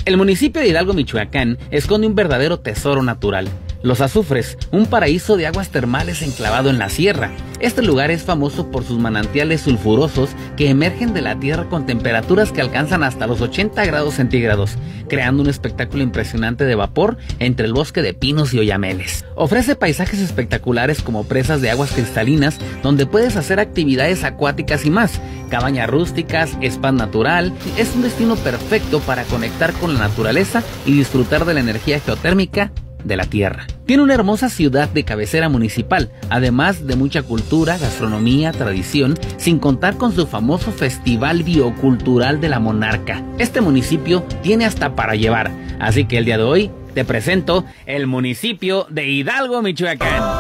El municipio de Hidalgo, Michoacán, esconde un verdadero tesoro natural. Los Azufres, un paraíso de aguas termales enclavado en la sierra. Este lugar es famoso por sus manantiales sulfurosos que emergen de la tierra con temperaturas que alcanzan hasta los 80 grados centígrados, creando un espectáculo impresionante de vapor entre el bosque de pinos y oyameles. Ofrece paisajes espectaculares como presas de aguas cristalinas donde puedes hacer actividades acuáticas y más, cabañas rústicas, spa natural. Es un destino perfecto para conectar con la naturaleza y disfrutar de la energía geotérmica de la tierra. Tiene una hermosa ciudad de cabecera municipal, además de mucha cultura, gastronomía, tradición, sin contar con su famoso Festival Biocultural de la Monarca. Este municipio tiene hasta para llevar, así que el día de hoy te presento el municipio de Hidalgo, Michoacán.